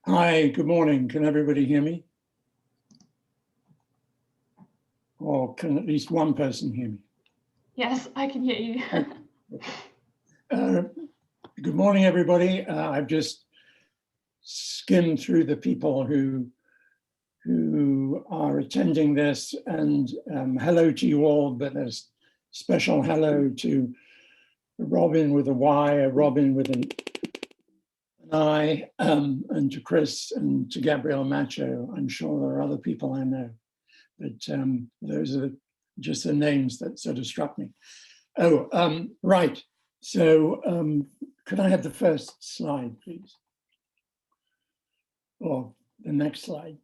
Hi, good morning. Can everybody hear me? Or can at least one person hear me? Yes, I can hear you. Good morning, everybody. I've just skimmed through the people who are attending this, and hello to you all, but a special hello to Robin with a Y, a Robin with an I, and to Chris and to Gabrielle Macho. I'm sure there are other people I know, but those are just the names that sort of struck me. Oh, right. So could I have the first slide, please? Or the next slide.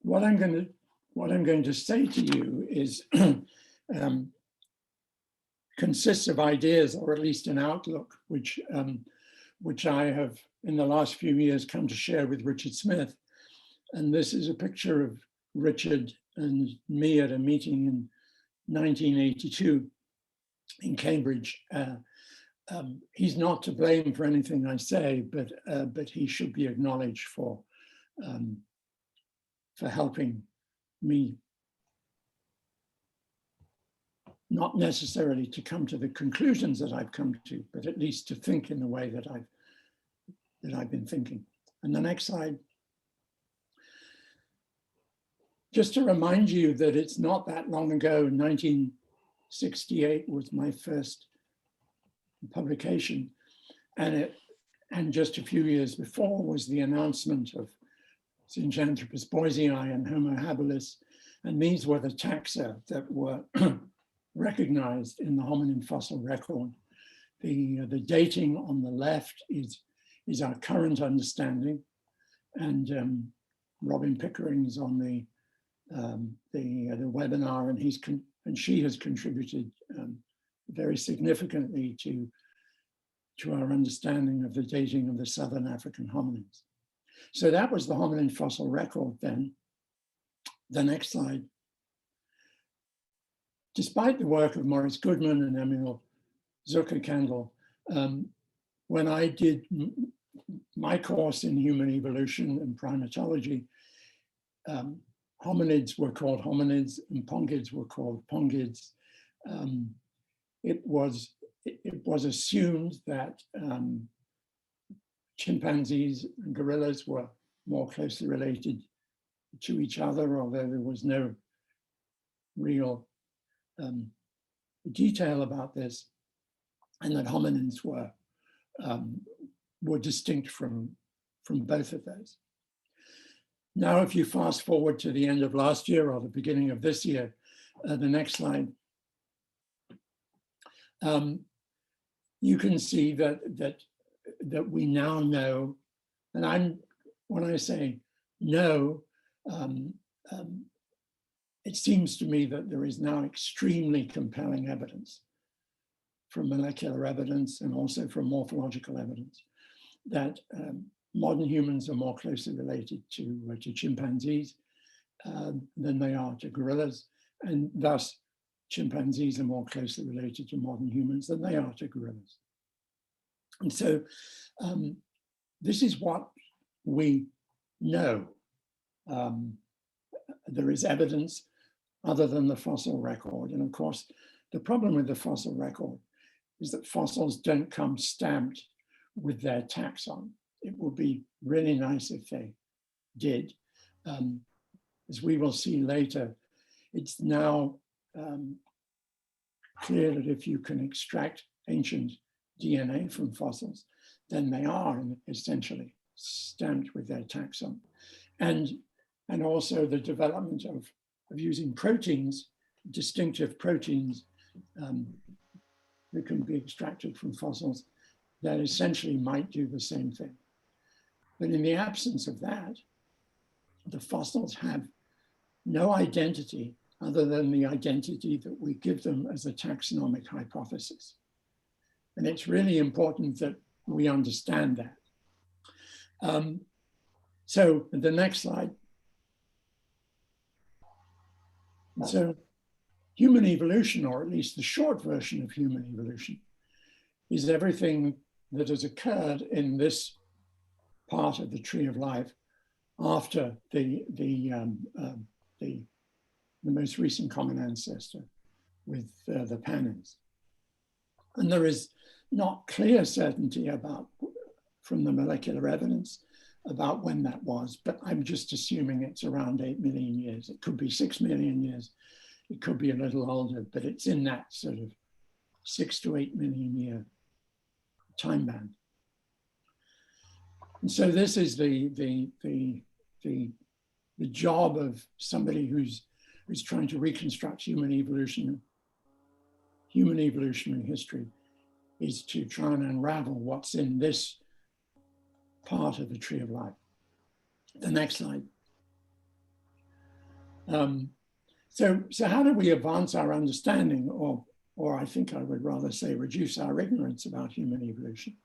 What I'm going to say to you is consists of ideas, or at least an outlook, which I have in the last few years come to share with Richard Smith. And this is a picture of Richard and me at a meeting in 1982 in Cambridge. He's not to blame for anything I say, but he should be acknowledged for helping me, not necessarily to come to the conclusions that I've come to, but at least to think in the way that I've been thinking. And the next slide. Just to remind you that it's not that long ago, 1968 was my first publication, and just a few years before was the announcement of Synjanthropus boisei and Homo habilis, and these were the taxa that were recognized in the hominin fossil record. The dating on the left is our current understanding, and Robin Pickering's on the webinar, and she has contributed very significantly to our understanding of the dating of the Southern African hominins. So that was the hominin fossil record then. The next slide. Despite the work of Maurice Goodman and Emil Zuckerkandl, when I did my course in human evolution and primatology, hominids were called hominids and pongids were called pongids. It was assumed that chimpanzees and gorillas were more closely related to each other, although there was no real detail about this, and that hominins were distinct from both of those. Now, if you fast forward to the end of last year or the beginning of this year, the next slide, you can see that we now know, and when I say know, it seems to me that there is now extremely compelling evidence, from molecular evidence and also from morphological evidence, that modern humans are more closely related to chimpanzees than they are to gorillas, and thus chimpanzees are more closely related to modern humans than they are to gorillas. And so this is what we know. There is evidence other than the fossil record. And of course, the problem with the fossil record is that fossils don't come stamped with their taxon. It would be really nice if they did. As we will see later, it's now clear that if you can extract ancient DNA from fossils, then they are essentially stamped with their taxon. And also the development of using proteins, distinctive proteins that can be extracted from fossils that essentially might do the same thing. But in the absence of that, the fossils have no identity other than the identity that we give them as a taxonomic hypothesis. And it's really important that we understand that. So the next slide. So human evolution, or at least the short version of human evolution, is everything that has occurred in this part of the tree of life after the most recent common ancestor with the Pannons. And there is not clear certainty about, from the molecular evidence, about when that was, but I'm just assuming it's around 8 million years. It could be 6 million years. It could be a little older, but it's in that sort of 6 to 8 million year time band. And so this is the job of somebody who's trying to reconstruct human evolutionary history, is to try and unravel what's in this part of the tree of life. The next slide. So how do we advance our understanding, or I think I would rather say reduce our ignorance about human evolution?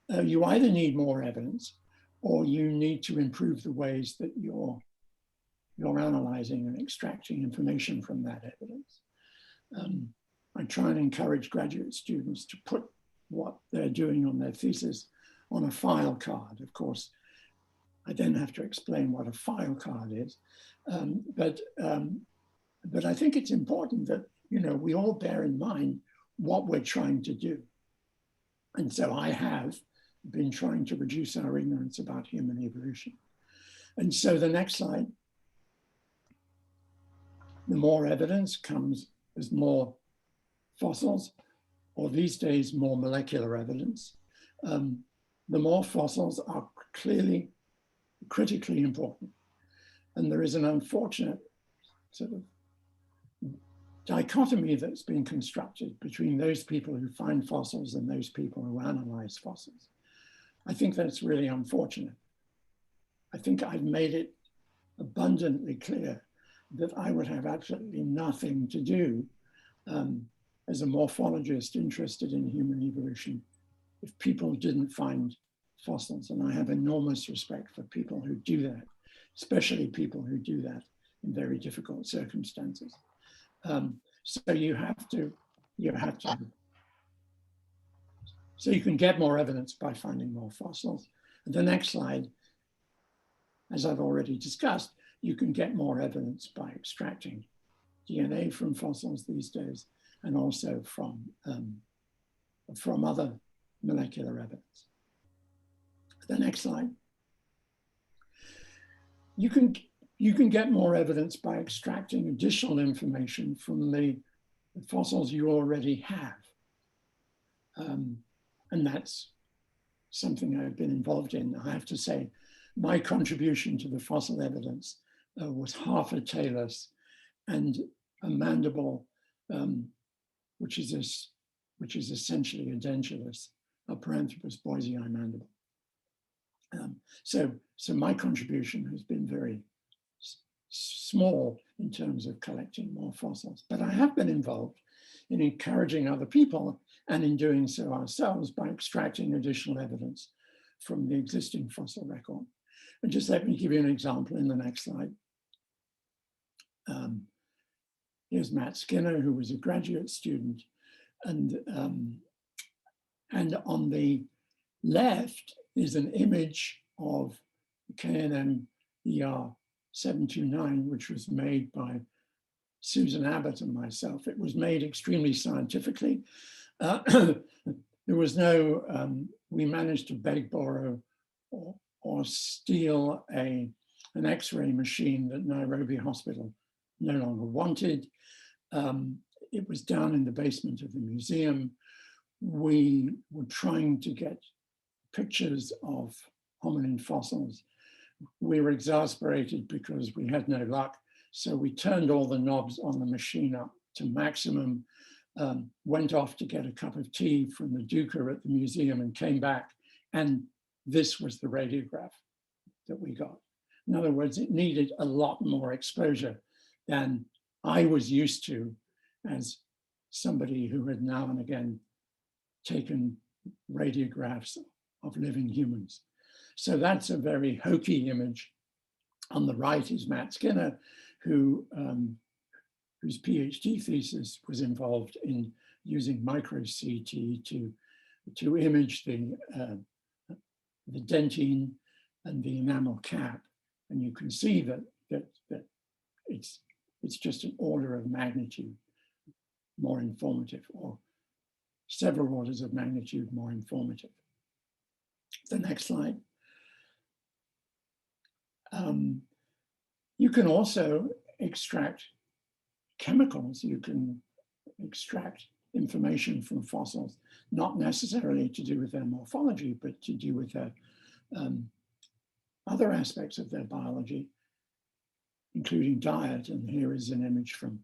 You either need more evidence, or you need to improve the ways that you're analyzing and extracting information from that evidence. I try and encourage graduate students to put what they're doing on their thesis on a file card. Of course, I then have to explain what a file card is, but I think it's important that we all bear in mind what we're trying to do. And so I have been trying to reduce our ignorance about human evolution. And so the next slide, the more evidence comes as more fossils, or these days more molecular evidence. The more fossils are clearly critically important. And there is an unfortunate sort of dichotomy that's been constructed between those people who find fossils and those people who analyze fossils. I think that's really unfortunate. I think I've made it abundantly clear that I would have absolutely nothing to do as a morphologist interested in human evolution if people didn't find fossils. And I have enormous respect for people who do that, especially people who do that in very difficult circumstances. So you can get more evidence by finding more fossils. The next slide, as I've already discussed, you can get more evidence by extracting DNA from fossils these days, and also from other molecular evidence. The next slide. You can get more evidence by extracting additional information from the fossils you already have. And that's something I've been involved in. I have to say, my contribution to the fossil evidence was half a talus and a mandible, which is essentially a dentulus, a Paranthropus boisei mandible. So my contribution has been very small in terms of collecting more fossils, but I have been involved in encouraging other people, and in doing so ourselves, by extracting additional evidence from the existing fossil record. And just let me give you an example in the next slide. Here's Matt Skinner, who was a graduate student, and on the left is an image of KNM ER 729, which was made by Susan Abbott and myself. It was made extremely scientifically. There was no, we managed to beg, borrow, or steal an X-ray machine that Nairobi Hospital no longer wanted. It was down in the basement of the museum. We were trying to get pictures of hominin fossils. We were exasperated because we had no luck. So we turned all the knobs on the machine up to maximum, went off to get a cup of tea from the duker at the museum and came back. And this was the radiograph that we got. In other words, it needed a lot more exposure than I was used to as somebody who had now and again taken radiographs of living humans. So that's a very hokey image. On the right is Matt Skinner, whose PhD thesis was involved in using micro-CT to to image the dentine and the enamel cap, and you can see that it's just an order of magnitude more informative, or several orders of magnitude more informative. The next slide. You can also extract chemicals. You can extract information from fossils, not necessarily to do with their morphology, but to do with their other aspects of their biology, including diet. And here is an image from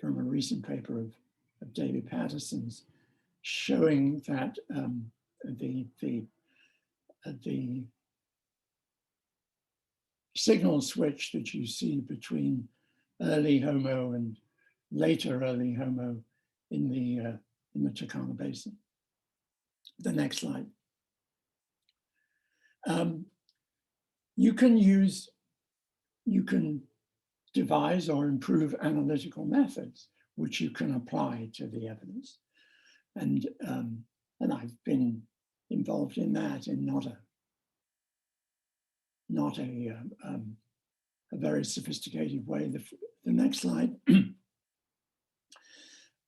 a recent paper of David Patterson's, showing that the signal switch that you see between early Homo and later early Homo in the Turkana Basin. The next slide. You can devise or improve analytical methods which you can apply to the evidence, and I've been involved in that in not a very sophisticated way. The next slide,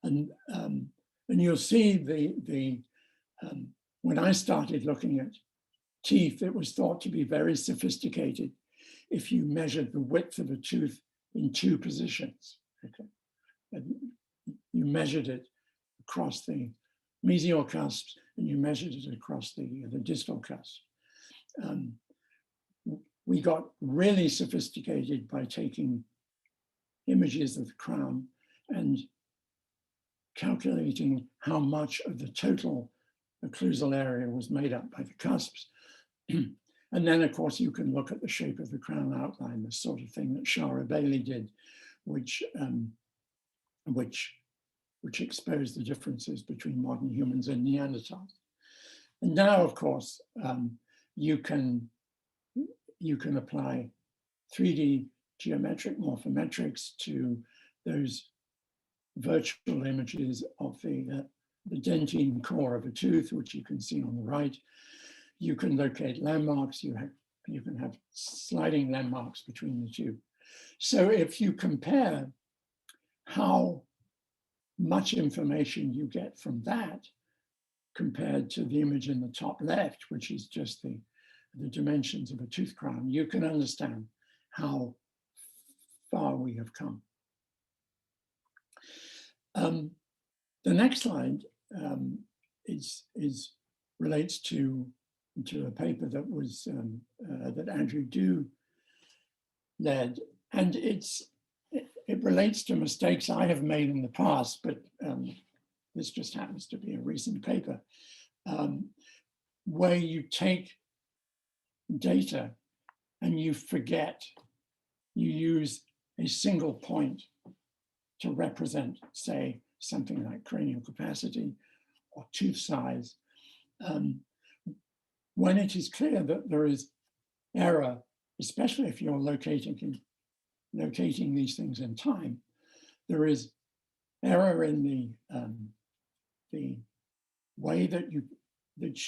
and you'll see when I started looking at teeth, it was thought to be very sophisticated if you measured the width of a tooth in two positions. Okay, and you measured it across the mesial cusps, and you measured it across the distal cusp. We got really sophisticated by taking images of the crown and calculating how much of the total occlusal area was made up by the cusps. And then, of course, you can look at the shape of the crown outline, the sort of thing that Shara Bailey did, which exposed the differences between modern humans and Neanderthals. And now, of course, you can apply 3D geometric morphometrics to those virtual images of the dentine core of a tooth, which you can see on the right. You can locate landmarks. You can have sliding landmarks between the two. So if you compare how much information you get from that compared to the image in the top left, which is just the dimensions of a tooth crown, you can understand how far we have come. The next slide relates to a paper that was that Andrew Dew led, and it relates to mistakes I have made in the past, but this just happens to be a recent paper where you take data and you use a single point to represent, say, something like cranial capacity or tooth size, when it is clear that there is error, especially if you're locating these things in time. There is error in the way that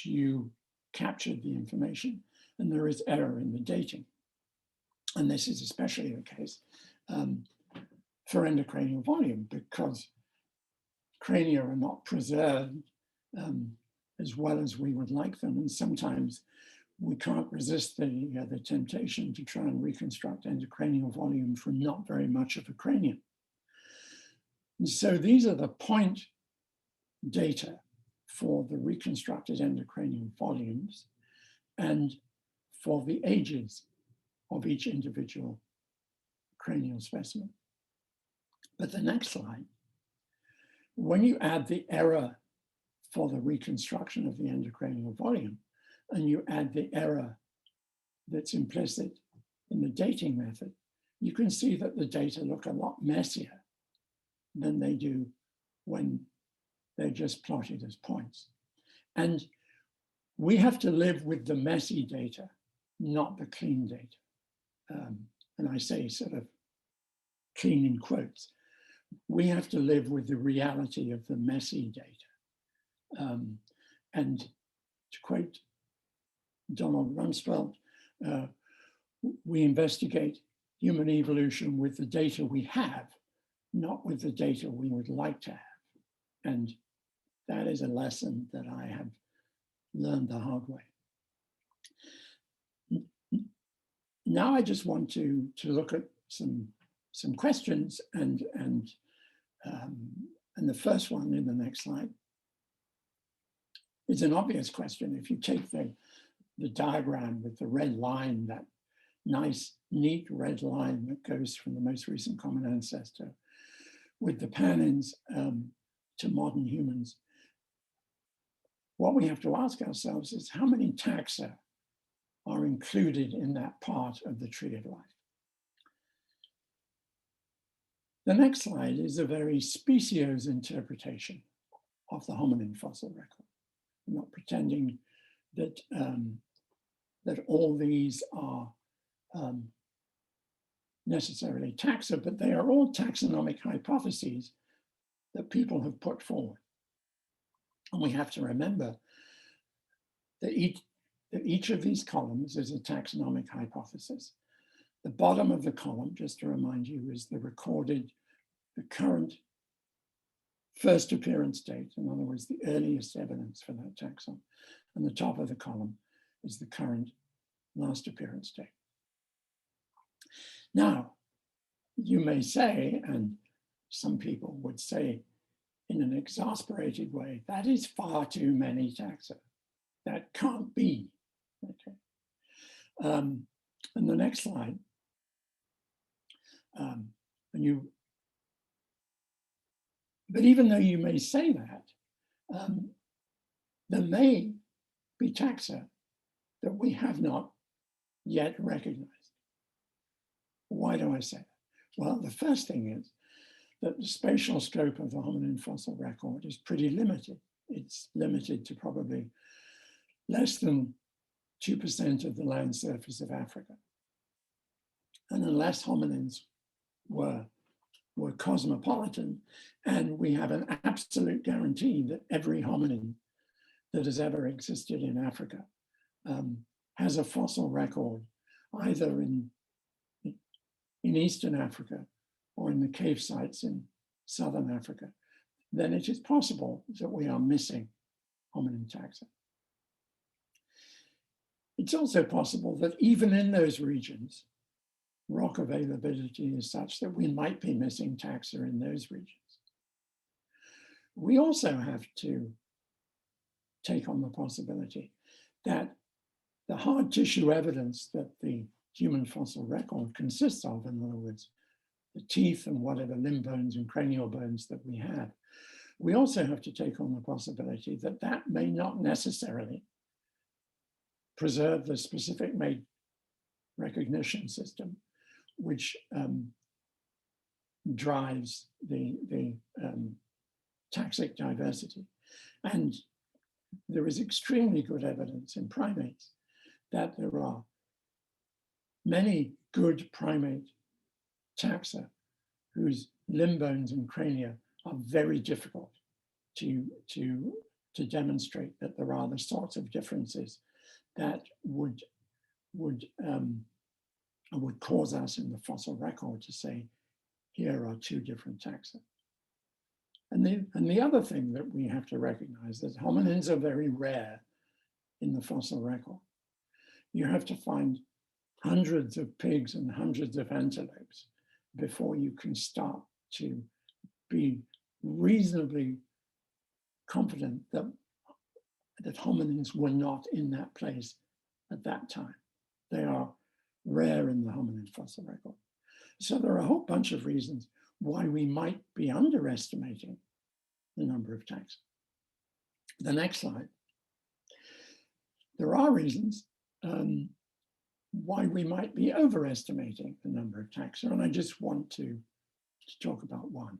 you captured the information, and there is error in the dating. And this is especially the case for endocranial volume, because crania are not preserved as well as we would like them. And sometimes we can't resist the temptation to try and reconstruct endocranial volume from not very much of a cranium. And so these are the point data for the reconstructed endocranial volumes and for the ages of each individual cranial specimen. But the next slide, when you add the error for the reconstruction of the endocranial volume, and you add the error that's implicit in the dating method, you can see that the data look a lot messier than they do when they're just plotted as points. And we have to live with the messy data, not the clean data. And I say sort of clean in quotes. We have to live with the reality of the messy data. And to quote Donald Rumsfeld, we investigate human evolution with the data we have, not with the data we would like to have. And that is a lesson that I have learned the hard way. Now I just want to look at some questions, and the first one in the next slide is an obvious question. If you take the diagram with the red line, that nice, neat red line that goes from the most recent common ancestor with the Panins to modern humans, what we have to ask ourselves is how many taxa are included in that part of the tree of life. The next slide is a very speciose interpretation of the hominin fossil record. I'm not pretending that, that all these are necessarily taxa, but they are all taxonomic hypotheses that people have put forward. And we have to remember that each of these columns is a taxonomic hypothesis. The bottom of the column, just to remind you, is the current first appearance date, in other words, the earliest evidence for that taxon. And the top of the column is the current last appearance date. Now, you may say, and some people would say in an exasperated way, that is far too many taxa. That can't be. Okay. And the next slide, but even though you may say that, there may be taxa that we have not yet recognized. Why do I say that? Well, the first thing is that the spatial scope of the hominin fossil record is pretty limited. It's limited to probably less than 2% of the land surface of Africa. And unless hominins were cosmopolitan, and we have an absolute guarantee that every hominin that has ever existed in Africa has a fossil record either in Eastern Africa or in the cave sites in Southern Africa, then it is possible that we are missing hominin taxa. It's also possible that even in those regions, rock availability is such that we might be missing taxa in those regions. We also have to take on the possibility that the hard tissue evidence that the human fossil record consists of, in other words, the teeth and whatever limb bones and cranial bones that we have, we also have to take on the possibility that that may not necessarily preserve the specific mate recognition system, which drives the taxic diversity. And there is extremely good evidence in primates that there are many good primate taxa whose limb bones and crania are very difficult to demonstrate that there are the sorts of differences that would cause us in the fossil record to say, here are two different taxa. And the other thing that we have to recognize is hominins are very rare in the fossil record. You have to find hundreds of pigs and hundreds of antelopes before you can start to be reasonably confident that hominins were not in that place at that time. They are rare in the hominin fossil record. So there are a whole bunch of reasons why we might be underestimating the number of taxa. The next slide. There are reasons why we might be overestimating the number of taxa, and I just want to talk about one.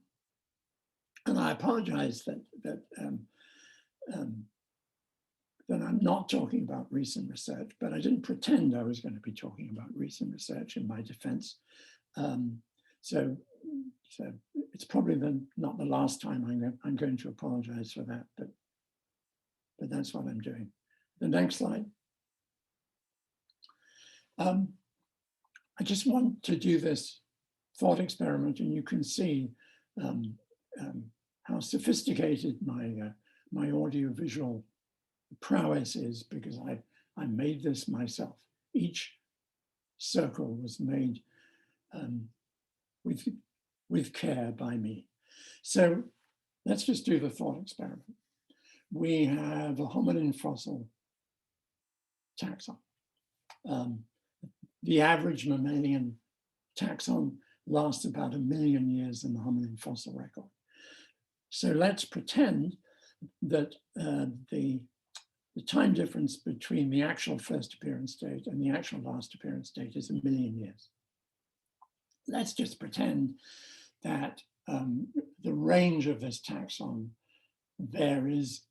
And I apologize that I'm not talking about recent research, but I didn't pretend I was going to be talking about recent research in my defense. So it's probably not the last time I'm going to apologize for that, but but that's what I'm doing. The next slide. I just want to do this thought experiment, and you can see how sophisticated my audiovisual prowess is, because I made this myself. Each circle was made with care by me. So let's just do the thought experiment. We have a hominin fossil taxon. The average mammalian taxon lasts about 1 million years in the hominin fossil record. So let's pretend that the time difference between the actual first appearance date and the actual last appearance date is 1 million years. Let's just pretend that the range of this taxon varies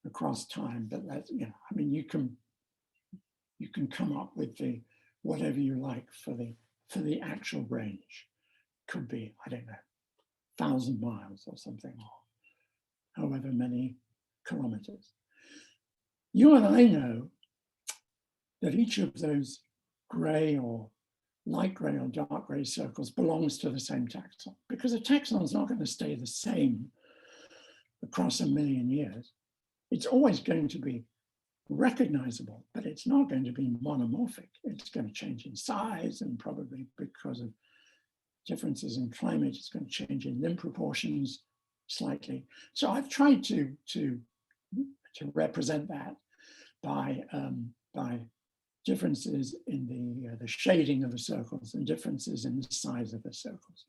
across time, but that's, you know, I mean, you can come up with the whatever you like for the actual range. Could be, I don't know, 1,000 miles or something, or however many kilometers. You and I know that each of those gray or light gray or dark gray circles belongs to the same taxon, because a taxon is not going to stay the same across 1 million years. It's always going to be recognizable, but it's not going to be monomorphic. It's going to change in size, and probably because of differences in climate, it's going to change in limb proportions slightly. So I've tried to represent that by differences in the shading of the circles and differences in the size of the circles.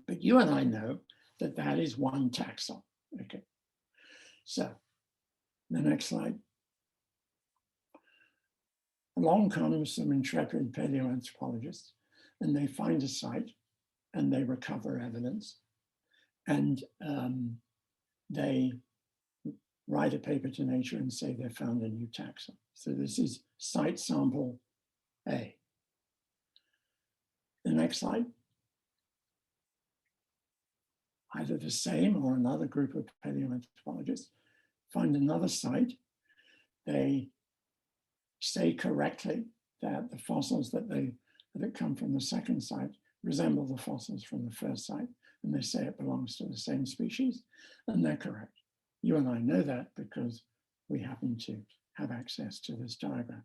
But you and I know that that is one taxon. Okay. So the next slide. Along comes some intrepid paleoanthropologists, and they find a site and they recover evidence, and they write a paper to Nature and say they found a new taxon. So this is site sample A. The next slide. Either the same or another group of paleoanthropologists find another site. They say correctly that the fossils that come from the second site resemble the fossils from the first site, and they say it belongs to the same species, and they're correct. You and I know that because we happen to have access to this diagram.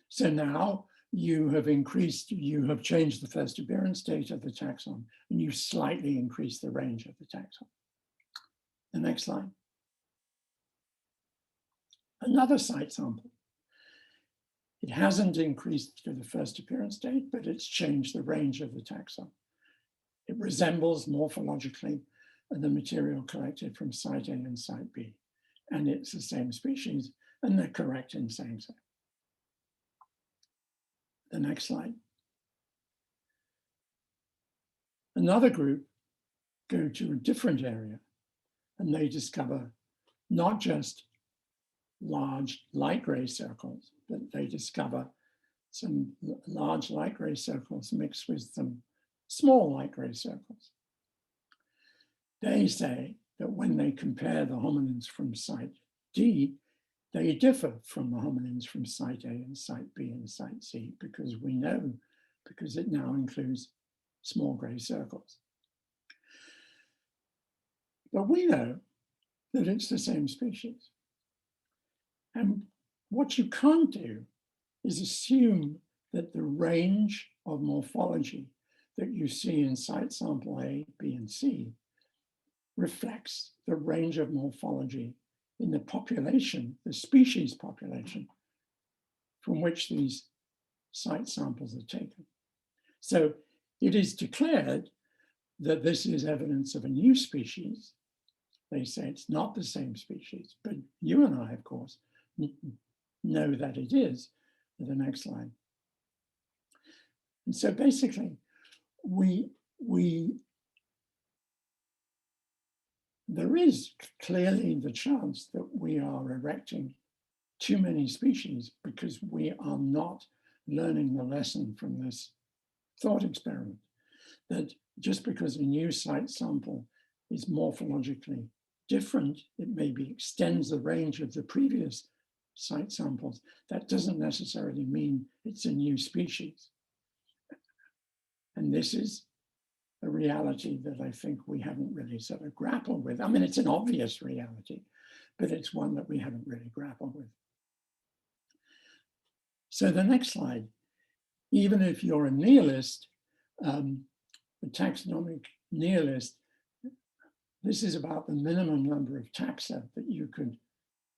So now you have changed the first appearance date of the taxon, and you slightly increased the range of the taxon. The next slide. Another site sample. It hasn't increased to the first appearance date, but it's changed the range of the taxon. It resembles morphologically the material collected from site A and site B, and it's the same species, and they're correct in saying so. The next slide. Another group go to a different area, and they discover not just large light gray circles, but they discover some large light gray circles mixed with some small light gray circles. They say that when they compare the hominins from site D, they differ from the hominins from site A and site B and site C, because we know, because it now includes small gray circles. But we know that it's the same species. And what you can't do is assume that the range of morphology that you see in site sample A, B, and C reflects the range of morphology in the population, the species population, from which these site samples are taken. So it is declared that this is evidence of a new species. They say it's not the same species, but you and I, of course, know that it is. The next slide. And so basically, there is clearly the chance that we are erecting too many species because we are not learning the lesson from this thought experiment, that just because a new site sample is morphologically different, it maybe extends the range of the previous site samples. That doesn't necessarily mean it's a new species. And this is a reality that I think we haven't really sort of grappled with. I mean, it's an obvious reality, but it's one that we haven't really grappled with. So the next slide, even if you're a nihilist, a taxonomic nihilist, this is about the minimum number of taxa that you could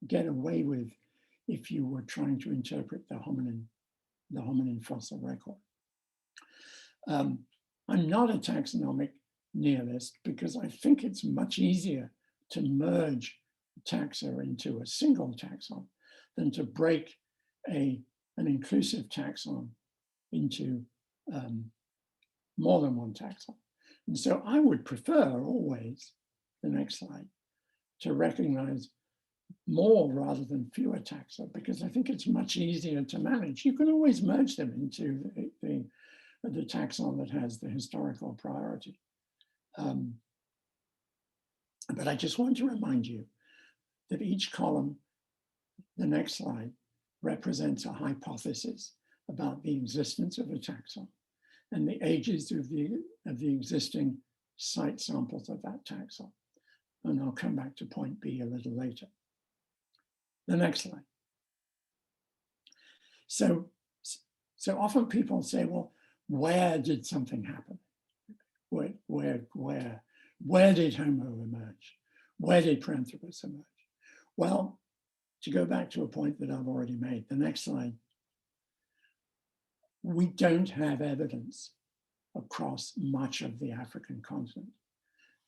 get away with if you were trying to interpret the hominin fossil record. I'm not a taxonomic nihilist because I think it's much easier to merge taxa into a single taxon than to break an inclusive taxon into more than one taxon. And so I would prefer always, the next slide, to recognize more rather than fewer taxa, because I think it's much easier to manage. You can always merge them into the taxon that has the historical priority. But I just want to remind you that each column, the next slide, represents a hypothesis about the existence of a taxon and the ages of the existing site samples of that taxon. And I'll come back to point B a little later. The next slide. So often people say, well, where did something happen? Where did Homo emerge? Where did Paranthropus emerge? Well, to go back to a point that I've already made, the next slide, we don't have evidence across much of the African continent.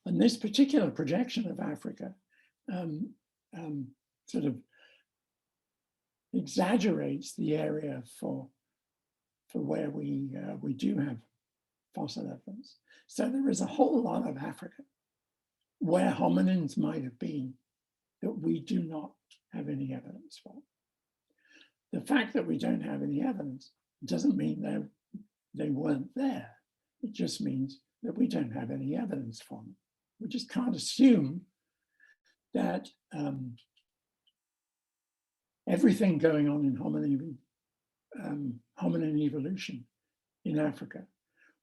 And this particular projection of Africa sort of exaggerates the area for where we do have fossil evidence. So there is a whole lot of Africa where hominins might have been that we do not have any evidence for. The fact that we don't have any evidence doesn't mean they weren't there. It just means that we don't have any evidence for them. We just can't assume that everything going on in hominin evolution in Africa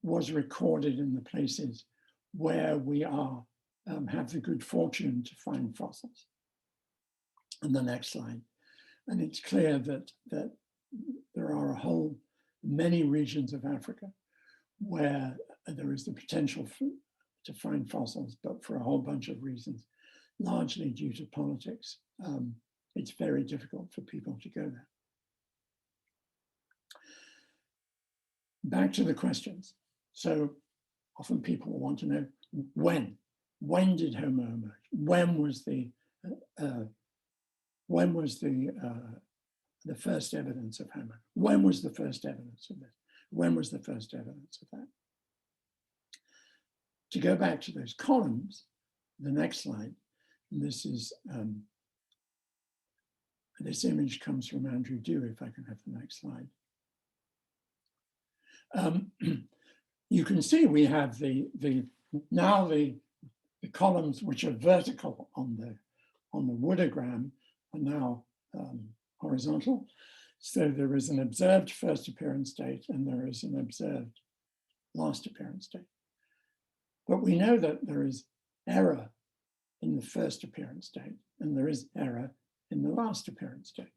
was recorded in the places where we have the good fortune to find fossils. And the next slide. And it's clear that there are many regions of Africa where there is the potential to find fossils, but for a whole bunch of reasons, largely due to politics, it's very difficult for people to go there. Back to the questions. So often people want to know when did Homo emerge? When was the first evidence of Homo? When was the first evidence of this? When was the first evidence of that? To go back to those columns, the next slide, and this is this image comes from Andrew Dew, if I can have the next slide. You can see we have the columns which are vertical on the woodogram are now horizontal. So there is an observed first appearance date and there is an observed last appearance date. But we know that there is error in the first appearance date and there is error in the last appearance date.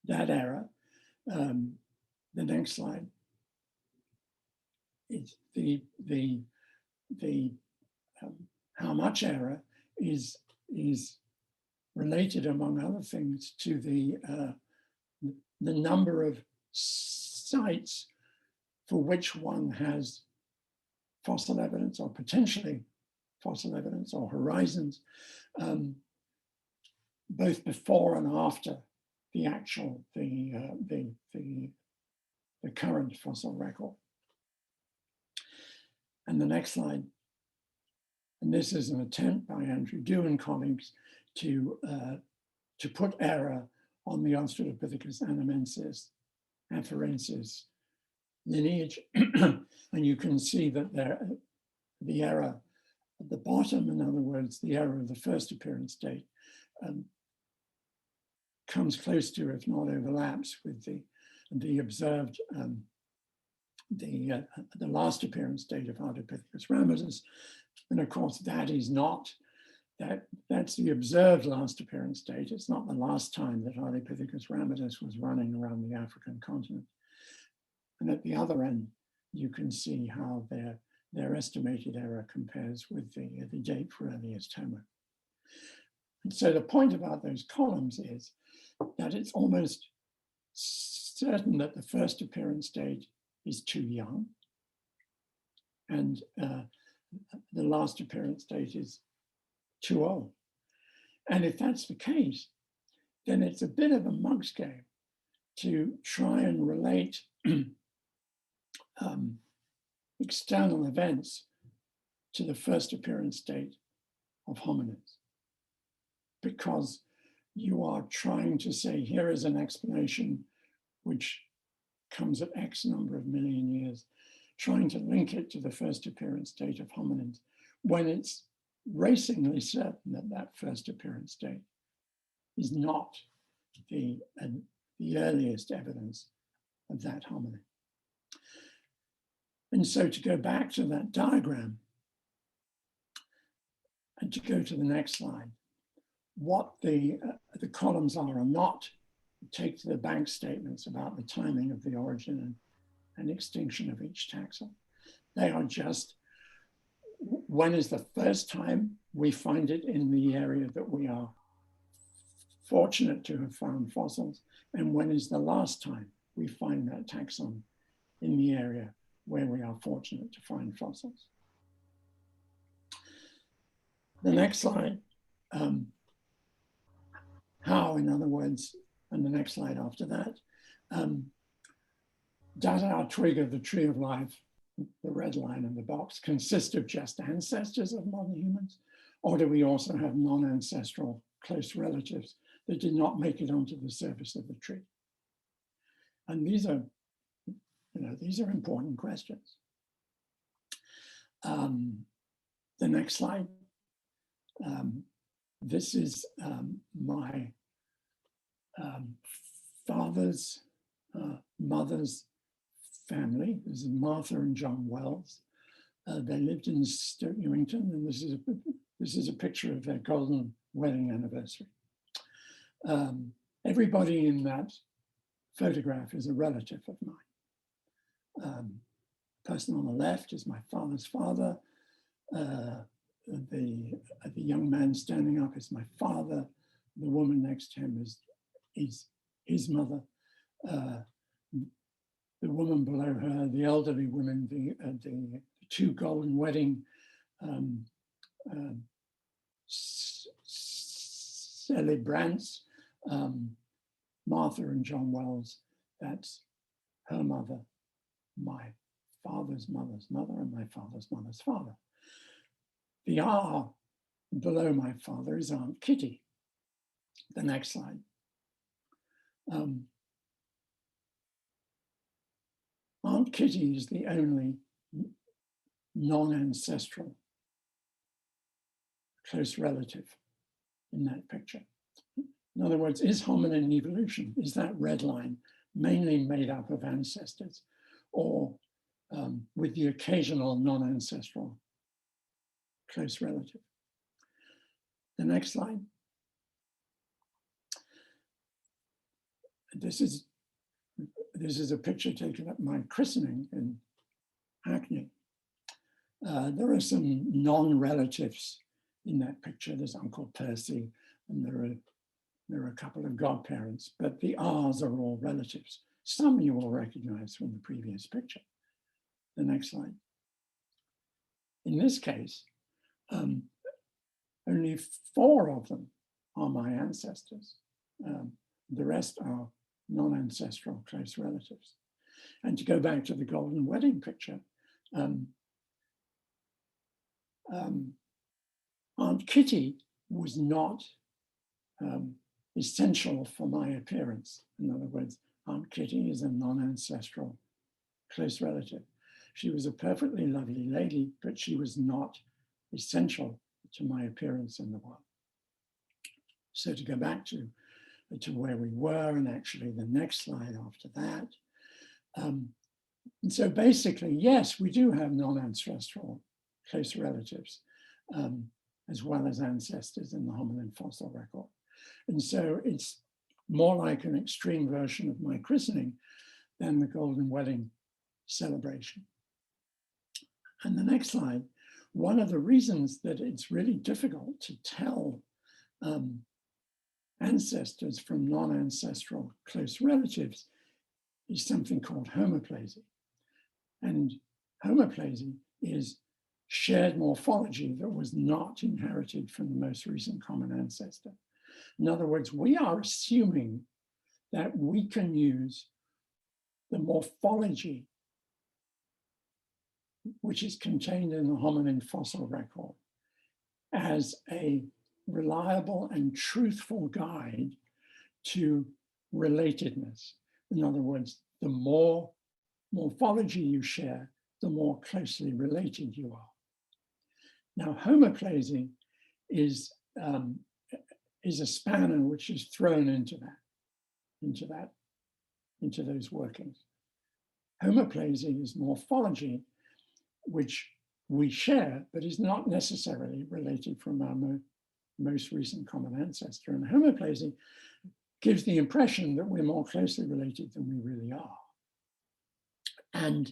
That error, the next slide, is how much error is related, among other things, to the number of sites for which one has fossil evidence or potentially fossil evidence or horizons, both before and after the actual, the current fossil record. And the next slide, and this is an attempt by Andrew Dew and colleagues to put error on the Australopithecus anamensis, afarensis lineage. And you can see that the error at the bottom, in other words, the error of the first appearance date, comes close to, if not overlaps, with the observed, the last appearance date of Ardipithecus ramidus. And of course, that is not, that's the observed last appearance date. It's not the last time that Ardipithecus ramidus was running around the African continent. And at the other end, you can see how their estimated error compares with the date for earliest Homo. And so the point about those columns is that it's almost certain that the first appearance date is too young, and the last appearance date is too old. And if that's the case, then it's a bit of a mug's game to try and relate external events to the first appearance date of hominids, because you are trying to say, here is an explanation which comes at X number of million years, trying to link it to the first appearance date of hominids, when it's racingly certain that that first appearance date is not the earliest evidence of that hominid. And so to go back to that diagram and to go to the next slide, what the columns are not take to the bank statements about the timing of the origin and extinction of each taxon. They are just, when is the first time we find it in the area that we are fortunate to have found fossils, and when is the last time we find that taxon in the area where we are fortunate to find fossils. The next slide, how, in other words, and the next slide after that, does our twig of the tree of life, the red line in the box, consist of just ancestors of modern humans? Or do we also have non-ancestral close relatives that did not make it onto the surface of the tree? And these are, these are important questions. The next slide. This is my father's mother's family. This is Martha and John Wells. They lived in Stoke Newington, and this is a picture of their golden wedding anniversary. Everybody in that photograph is a relative of mine. Person on the left is my father's father. The young man standing up is my father. The woman next to him is his mother. The woman below her, the elderly women, the two golden wedding celebrants, Martha and John Wells, that's her mother, my father's mother's mother, and my father's mother's father. The R below my father is Aunt Kitty. The next slide. Aunt Kitty is the only non-ancestral close relative in that picture. In other words, is hominin evolution, is that red line mainly made up of ancestors, or with the occasional non-ancestral close relative? The next slide. This is a picture taken at my christening in Hackney. There are some non-relatives in that picture. There's Uncle Percy, and there are a couple of godparents, but the R's are all relatives. Some you will recognize from the previous picture. The next slide. In this case, only 4 of them are my ancestors. The rest are non-ancestral close relatives. And to go back to the golden wedding picture, Aunt Kitty was not essential for my appearance. In other words, Aunt Kitty is a non-ancestral close relative. She was a perfectly lovely lady, but she was not essential to my appearance in the world. So to go back to where we were, and actually the next slide after that. And so basically, yes, we do have non-ancestral close relatives, as well as ancestors in the hominin fossil record. And so it's more like an extreme version of my christening than the golden wedding celebration. And the next slide, one of the reasons that it's really difficult to tell ancestors from non-ancestral close relatives is something called homoplasy. And homoplasy is shared morphology that was not inherited from the most recent common ancestor. In other words, we are assuming that we can use the morphology which is contained in the hominin fossil record as a reliable and truthful guide to relatedness. In other words, the more morphology you share, the more closely related you are. Now, homoplasy is a spanner which is thrown into those workings. Homoplasy is morphology which we share, but is not necessarily related from our most recent common ancestor. And homoplasy gives the impression that we're more closely related than we really are. And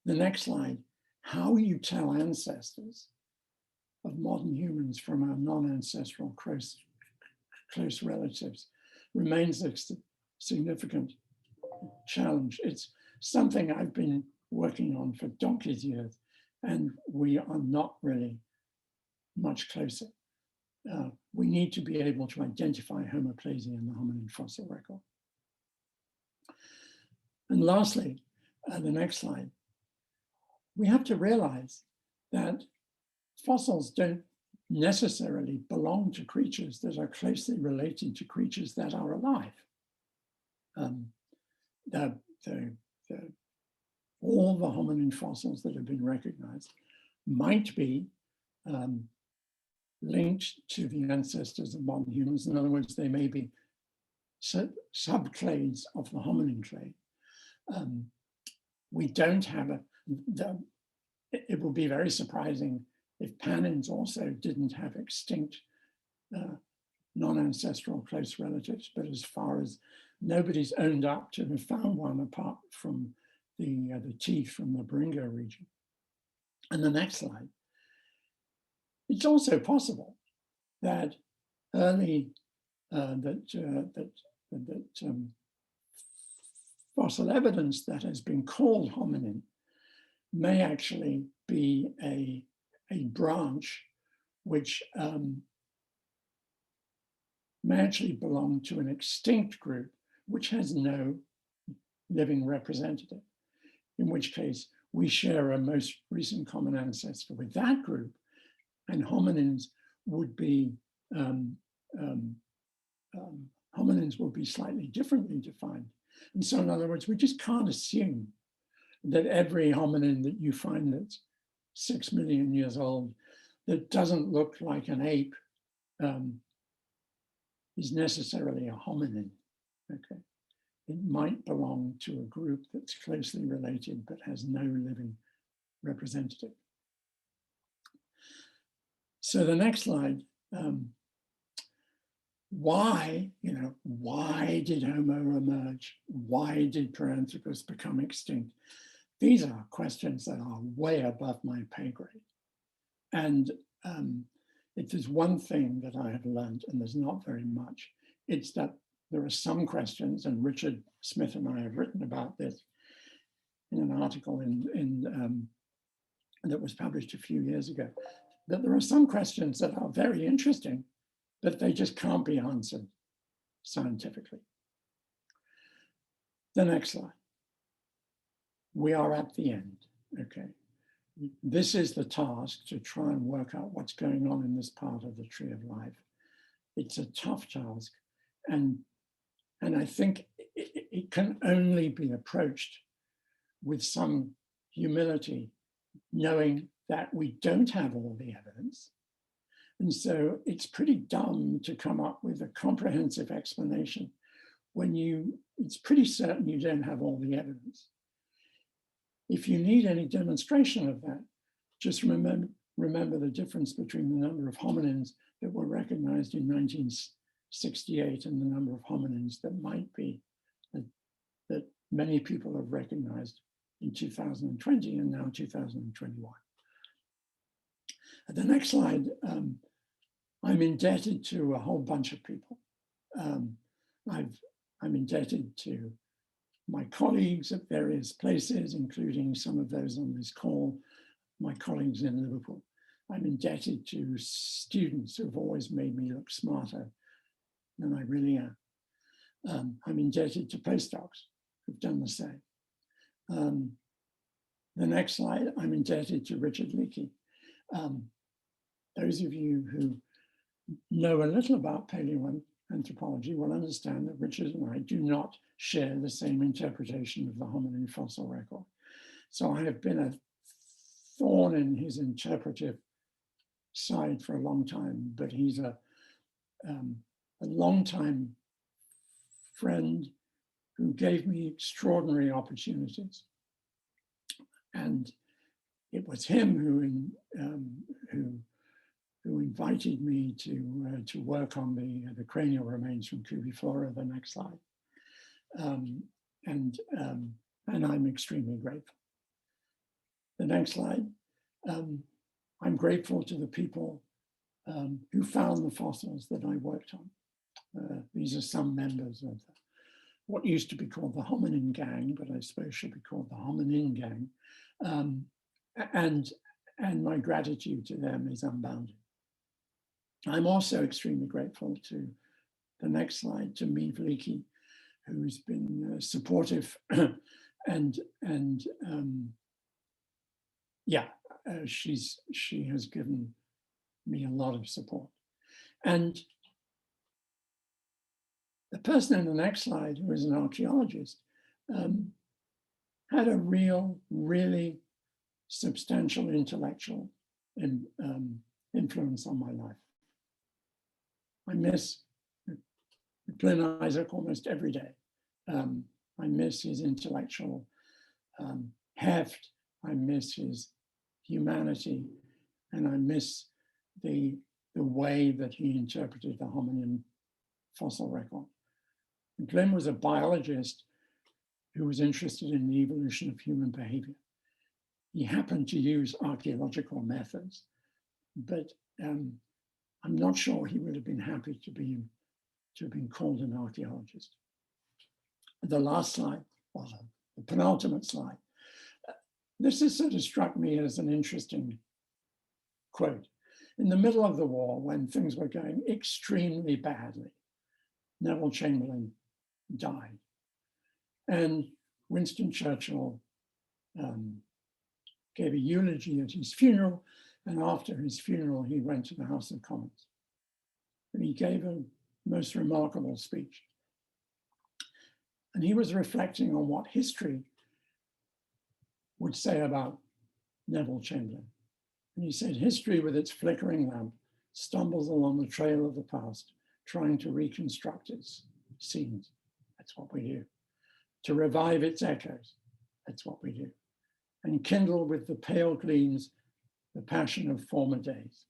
the next slide, how you tell ancestors of modern humans from our non-ancestral close relatives remains a significant challenge. It's something I've been working on for donkey's years, and we are not really much closer. We need to be able to identify homoplasy in the hominin fossil record. And lastly, the next slide, we have to realize that fossils don't necessarily belong to creatures that are closely related to creatures that are alive. All the hominin fossils that have been recognized might be linked to the ancestors of modern humans. In other words, they may be subclades of the hominin clade. We don't have it would be very surprising if panins also didn't have extinct non-ancestral close relatives, but as far as nobody's owned up to have found one apart from the teeth from the Baringo region. And the next slide. It's also possible that early fossil evidence that has been called hominin may actually be a branch which may actually belong to an extinct group which has no living representative, in which case we share a most recent common ancestor with that group, and hominins would be slightly differently defined. And so in other words, we just can't assume that every hominin that you find that's 6 million years old that doesn't look like an ape is necessarily a hominin, okay? It might belong to a group that's closely related but has no living representative. So the next slide, why did Homo emerge? Why did Paranthropus become extinct? These are questions that are way above my pay grade. And if there's one thing that I have learned, and there's not very much, it's that there are some questions, and Richard Smith and I have written about this in an article that was published a few years ago, that there are some questions that are very interesting, but they just can't be answered scientifically. The next slide. We are at the end, okay? This is the task, to try and work out what's going on in this part of the tree of life. It's a tough task, and I think it can only be approached with some humility, knowing that we don't have all the evidence. And so it's pretty dumb to come up with a comprehensive explanation when it's pretty certain you don't have all the evidence. If you need any demonstration of that, just remember the difference between the number of hominins that were recognized in 1968 and the number of hominins that might be, that many people have recognized in 2020 and now 2021. The next slide, I'm indebted to a whole bunch of people. I'm indebted to my colleagues at various places, including some of those on this call, my colleagues in Liverpool. I'm indebted to students who've always made me look smarter than I really am. I'm indebted to postdocs who've done the same. The next slide, I'm indebted to Richard Leakey. Those of you who know a little about paleoanthropology will understand that Richard and I do not share the same interpretation of the hominin fossil record. So I have been a thorn in his interpretive side for a long time, but he's a long-time friend who gave me extraordinary opportunities. And it was him who invited me to work on the cranial remains from Cuviflora, the next slide. And I'm extremely grateful. The next slide. I'm grateful to the people who found the fossils that I worked on. These are some members of what used to be called the hominin gang, but I suppose should be called the hominin gang. And my gratitude to them is unbounded. I'm also extremely grateful to the next slide, to Meave Leakey, who's been supportive she has given me a lot of support. And the person in the next slide, who is an archaeologist, had a really substantial intellectual influence on my life. I miss Glyn Isaac almost every day. I miss his intellectual heft. I miss his humanity, and I miss the way that he interpreted the hominin fossil record. Glyn was a biologist who was interested in the evolution of human behavior. He happened to use archaeological methods, but I'm not sure he would have been happy to have been called an archaeologist. The last slide, well, the penultimate slide. This has sort of struck me as an interesting quote. In the middle of the war, when things were going extremely badly, Neville Chamberlain died. And Winston Churchill gave a eulogy at his funeral, and after his funeral, he went to the House of Commons. And he gave a most remarkable speech. And he was reflecting on what history would say about Neville Chamberlain. And he said, history with its flickering lamp stumbles along the trail of the past, trying to reconstruct its scenes. That's what we do. To revive its echoes. That's what we do. And kindle with the pale gleams the passion of former days.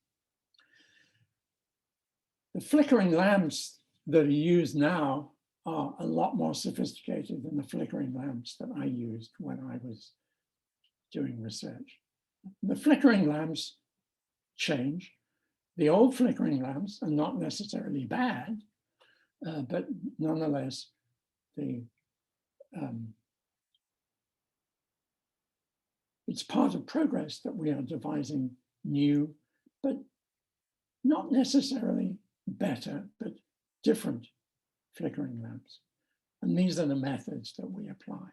The flickering lamps that are used now are a lot more sophisticated than the flickering lamps that I used when I was doing research. The flickering lamps change. The old flickering lamps are not necessarily bad, but nonetheless, it's part of progress that we are devising new, but not necessarily better, but different flickering lamps. And these are the methods that we apply.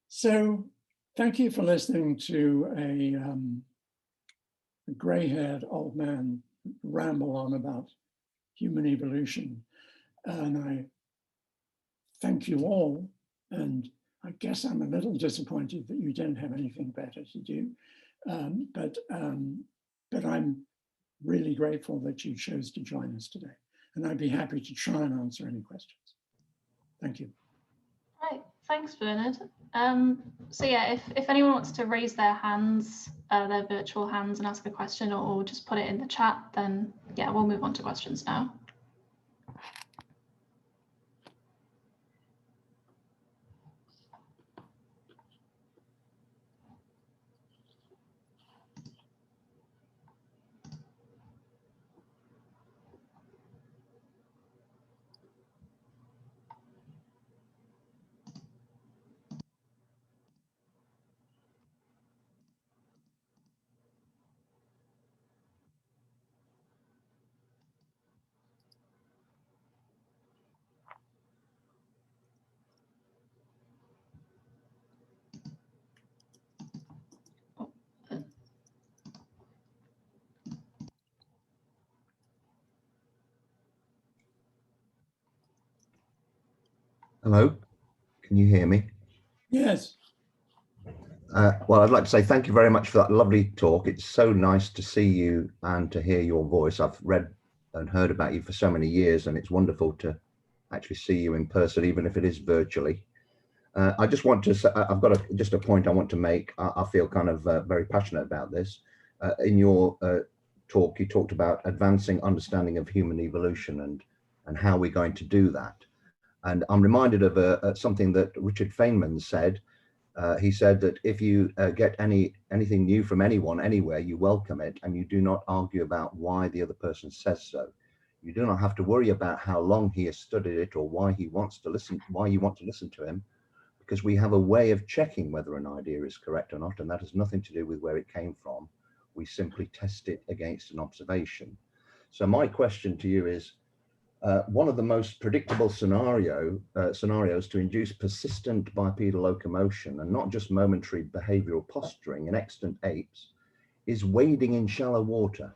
So thank you for listening to a gray-haired old man ramble on about human evolution. And I thank you all. And I guess I'm a little disappointed that you don't have anything better to do. but I'm really grateful that you chose to join us today. And I'd be happy to try and answer any questions. Thank you. Right, thanks, Bernard. So yeah, if anyone wants to raise their hands, their virtual hands, and ask a question, or just put it in the chat, then yeah, we'll move on to questions now. Hello, can you hear me? Yes. Well, I'd like to say thank you very much for that lovely talk. It's so nice to see you and to hear your voice. I've read and heard about you for so many years, and it's wonderful to actually see you in person, even if it is virtually. I just want to say, I've got just a point I want to make. I feel kind of very passionate about this. In your talk, you talked about advancing understanding of human evolution and how we're going to do that. And I'm reminded of something that Richard Feynman said. He said that if you get anything new from anyone, anywhere, you welcome it, and you do not argue about why the other person says so. You do not have to worry about how long he has studied it or why he wants to listen, why you want to listen to him, because we have a way of checking whether an idea is correct or not, and that has nothing to do with where it came from. We simply test it against an observation. So my question to you is, one of the most predictable scenarios to induce persistent bipedal locomotion and not just momentary behavioral posturing in extant apes is wading in shallow water.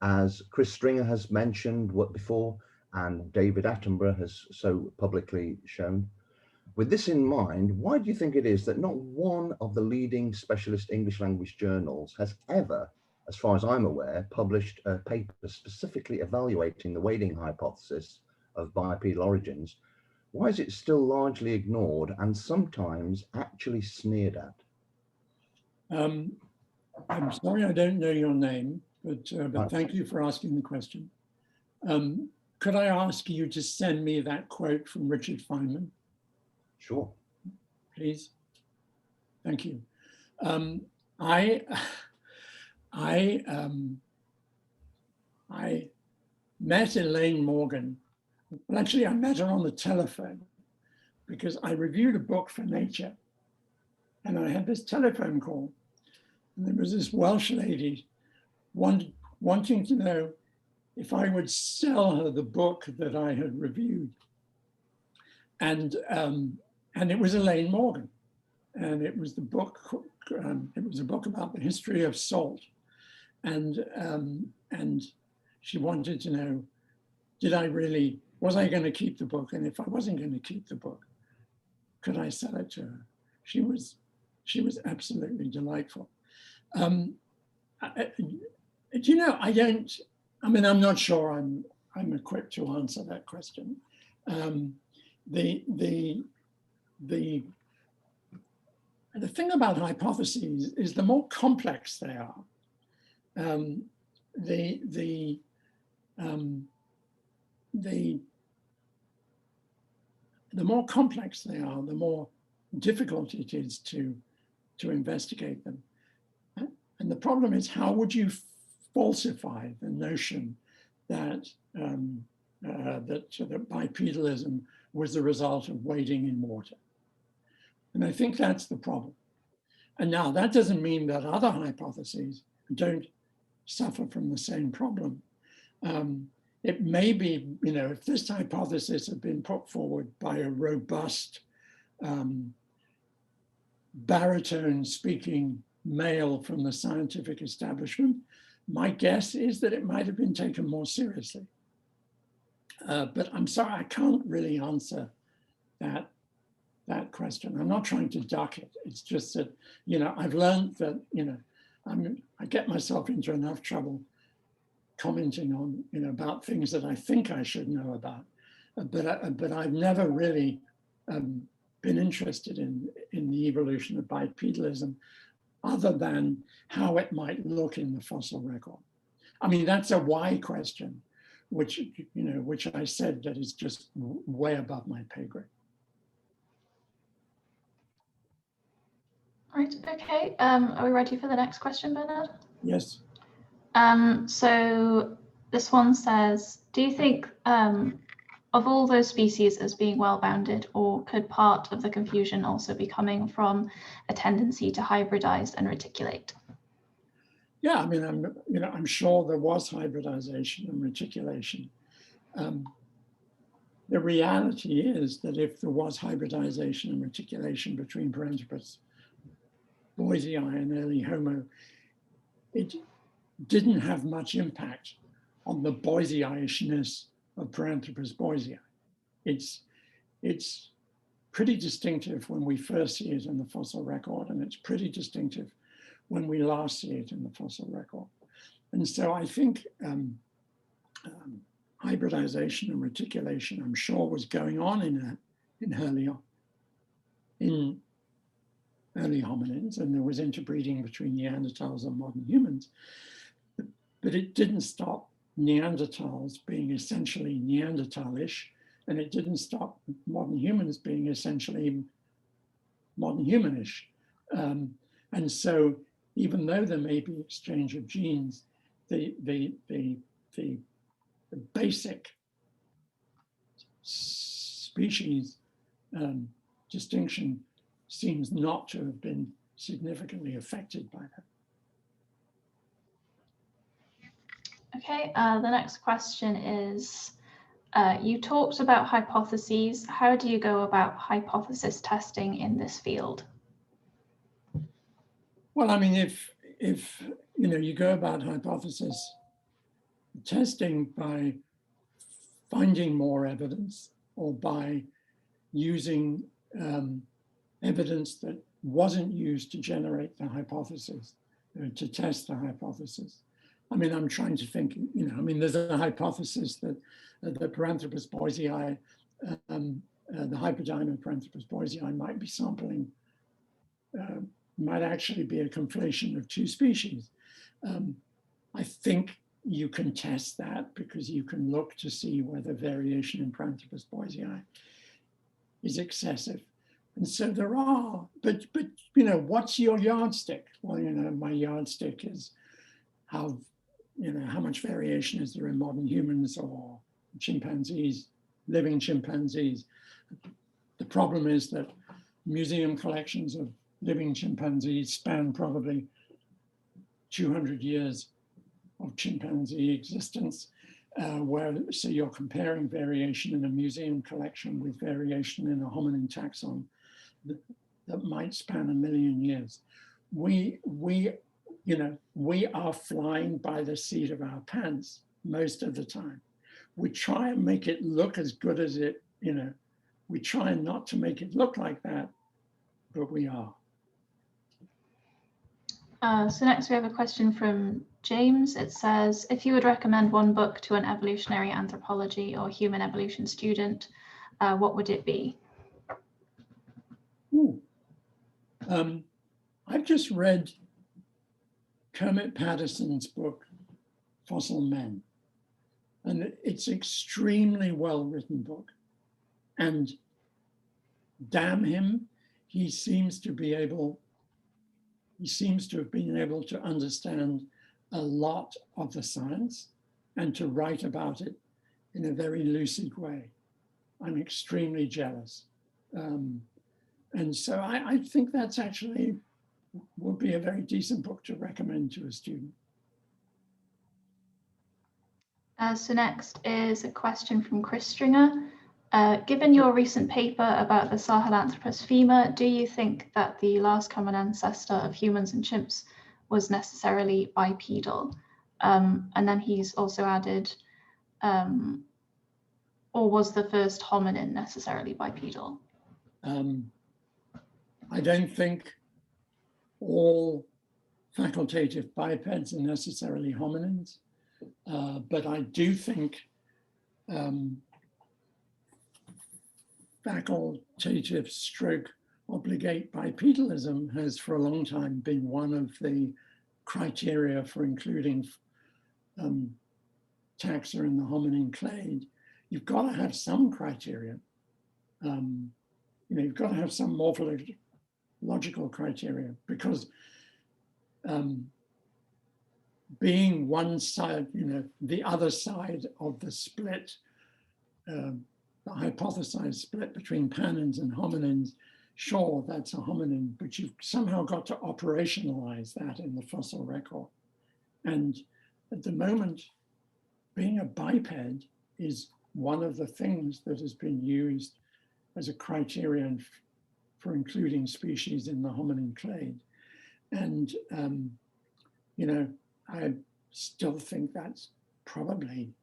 As Chris Stringer has mentioned before, and David Attenborough has so publicly shown. With this in mind, why do you think it is that not one of the leading specialist English language journals has ever, as far as I'm aware, published a paper specifically evaluating the wading hypothesis of bipedal origins? Why is it still largely ignored and sometimes actually sneered at? I'm sorry I don't know your name, but thank you for asking the question. Could I ask you to send me that quote from Richard Feynman? Sure. Please. Thank you. I met Elaine Morgan. Well, actually, I met her on the telephone because I reviewed a book for Nature, and I had this telephone call. And there was this Welsh lady wanting to know if I would sell her the book that I had reviewed. And it was Elaine Morgan. And it was the book, it was a book about the history of salt. And she wanted to know, was I going to keep the book? And if I wasn't going to keep the book, could I sell it to her? She was absolutely delightful. I'm not sure I'm equipped to answer that question. The thing about hypotheses is the more complex they are, the more complex they are, the more difficult it is to investigate them. And the problem is, how would you falsify the notion that that bipedalism was the result of wading in water? And I think that's the problem. And now that doesn't mean that other hypotheses don't suffer from the same problem. It may be, if this hypothesis had been put forward by a robust baritone speaking male from the scientific establishment, my guess is that it might have been taken more seriously. But I'm sorry, I can't really answer that question. I'm not trying to duck it. It's just that, I've learned that, I get myself into enough trouble commenting on, about things that I think I should know about, but I've never really been interested in the evolution of bipedalism, other than how it might look in the fossil record. I mean, that's a why question, which I said that is just way above my pay grade. Right, okay. Are we ready for the next question, Bernard? Yes. So this one says, do you think of all those species as being well-bounded, or could part of the confusion also be coming from a tendency to hybridize and reticulate? Yeah, I mean, I'm sure there was hybridization and reticulation. The reality is that if there was hybridization and reticulation between Paranthropus boisei and early Homo, it didn't have much impact on the boisei-ishness of Paranthropus boisei. It's pretty distinctive when we first see it in the fossil record, and it's pretty distinctive when we last see it in the fossil record. And so I think hybridization and reticulation, I'm sure, was going on in early hominins, and there was interbreeding between Neanderthals and modern humans, but it didn't stop Neanderthals being essentially Neanderthalish, and it didn't stop modern humans being essentially modern humanish. And so even though there may be exchange of genes, the basic species distinction seems not to have been significantly affected by that. Okay, the next question is, you talked about hypotheses. How do you go about hypothesis testing in this field? Well, I mean, if you go about hypothesis testing by finding more evidence, or by using evidence that wasn't used to generate the hypothesis, to test the hypothesis. I mean, I'm trying to think, I mean, there's a hypothesis that the Paranthropus boisei, the hyperdimer Paranthropus boisei might be sampling, might actually be a conflation of two species. I think you can test that because you can look to see whether variation in Paranthropus boisei is excessive. And so there are, but what's your yardstick? Well, my yardstick is how much variation is there in modern humans or chimpanzees, living chimpanzees. The problem is that museum collections of living chimpanzees span probably 200 years of chimpanzee existence, so you're comparing variation in a museum collection with variation in a hominin taxon that might span 1 million years. We are flying by the seat of our pants most of the time. We try and make it look as good as it, we try not to make it look like that, but we are. So next we have a question from James. It says, if you would recommend one book to an evolutionary anthropology or human evolution student, what would it be? I've just read Kermit Patterson's book, Fossil Men, and it's an extremely well-written book. And damn him, he seems to have been able to understand a lot of the science and to write about it in a very lucid way. I'm extremely jealous. And so I think that's actually would be a very decent book to recommend to a student. So next is a question from Chris Stringer. Given your recent paper about the Sahelanthropus femur, do you think that the last common ancestor of humans and chimps was necessarily bipedal? And then he's also added, or was the first hominin necessarily bipedal? I don't think all facultative bipeds are necessarily hominins, but I do think facultative stroke obligate bipedalism has for a long time been one of the criteria for including taxa in the hominin clade. You've got to have some criteria. You've got to have some morphological criteria, because being one side, the other side of the split, the hypothesized split between panins and hominins, sure, that's a hominin, but you've somehow got to operationalize that in the fossil record. And at the moment, being a biped is one of the things that has been used as a criterion for including species in the hominin clade. And, I still think that's probably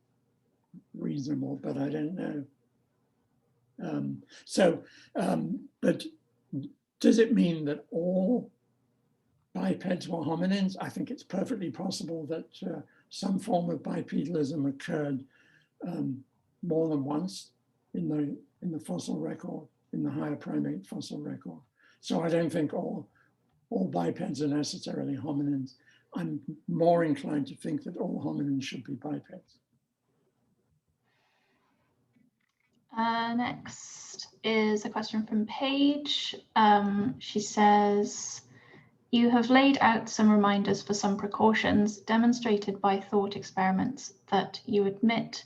reasonable, but I don't know. But does it mean that all bipeds were hominins? I think it's perfectly possible that some form of bipedalism occurred more than once in the fossil record, in the higher primate fossil record. So I don't think all bipeds are necessarily hominins. I'm more inclined to think that all hominins should be bipeds. Next is a question from Paige. She says, you have laid out some reminders for some precautions demonstrated by thought experiments that you admit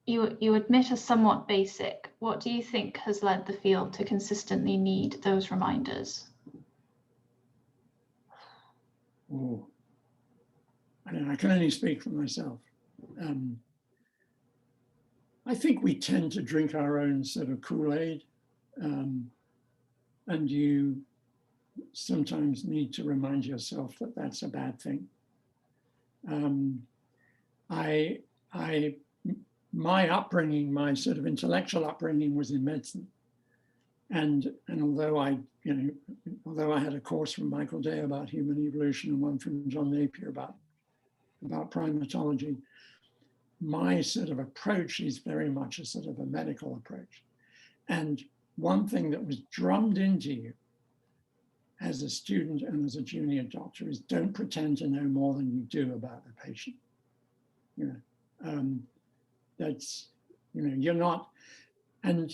you admit are somewhat basic. What do you think has led the field to consistently need those reminders? Oh, I can only speak for myself. I think we tend to drink our own sort of Kool-Aid, and you sometimes need to remind yourself that that's a bad thing. My upbringing, my sort of intellectual upbringing was in medicine. And although I had a course from Michael Day about human evolution and one from John Napier about primatology, my sort of approach is very much a sort of a medical approach. And one thing that was drummed into you as a student and as a junior doctor is don't pretend to know more than you do about the patient. That's, you're not, and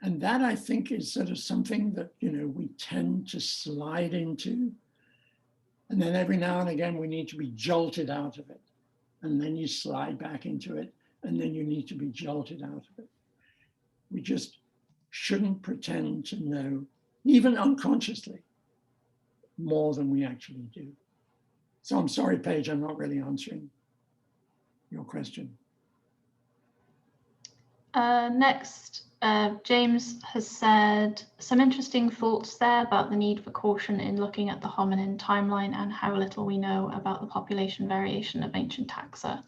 that I think is sort of something that, we tend to slide into. And then every now and again, we need to be jolted out of it. And then you slide back into it. And then you need to be jolted out of it. We just shouldn't pretend to know, even unconsciously, more than we actually do. So I'm sorry, Paige, I'm not really answering your question. Next, James has said some interesting thoughts there about the need for caution in looking at the hominin timeline and how little we know about the population variation of ancient taxa.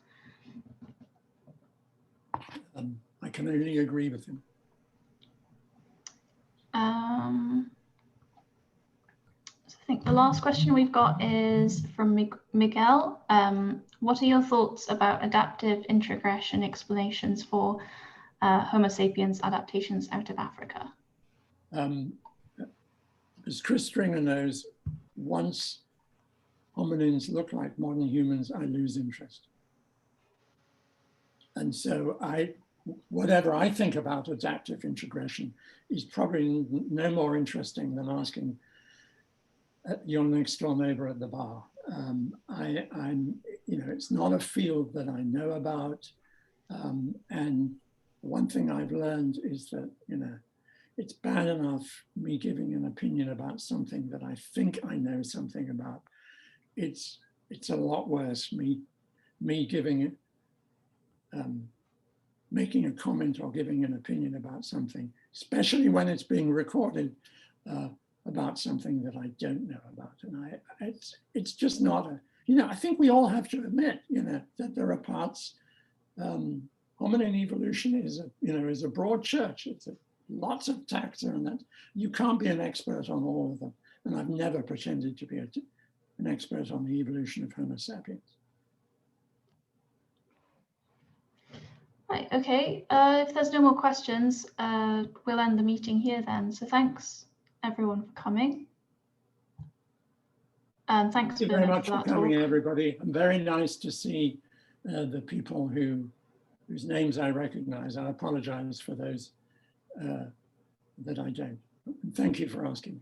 I can only agree with him. So I think the last question we've got is from Miguel. What are your thoughts about adaptive introgression explanations for Homo sapiens adaptations out of Africa? As Chris Stringer knows, once hominins look like modern humans, I lose interest. And so whatever I think about adaptive introgression is probably no more interesting than asking your next door neighbor at the bar. It's not a field that I know about. And one thing I've learned is that, it's bad enough me giving an opinion about something that I think I know something about. It's a lot worse me giving it, making a comment or giving an opinion about something, especially when it's being recorded, about something that I don't know about. And it's just not I think we all have to admit, that there are parts, hominin evolution is a broad church. lots of taxa, and that you can't be an expert on all of them. And I've never pretended to be an expert on the evolution of Homo sapiens. Right, okay. If there's no more questions, we'll end the meeting here then. So thanks everyone for coming. And thanks Thank you very Bernard much for for that coming, talk. everybody. And very nice to see the people whose names I recognize. I apologize for those that I don't. Thank you for asking.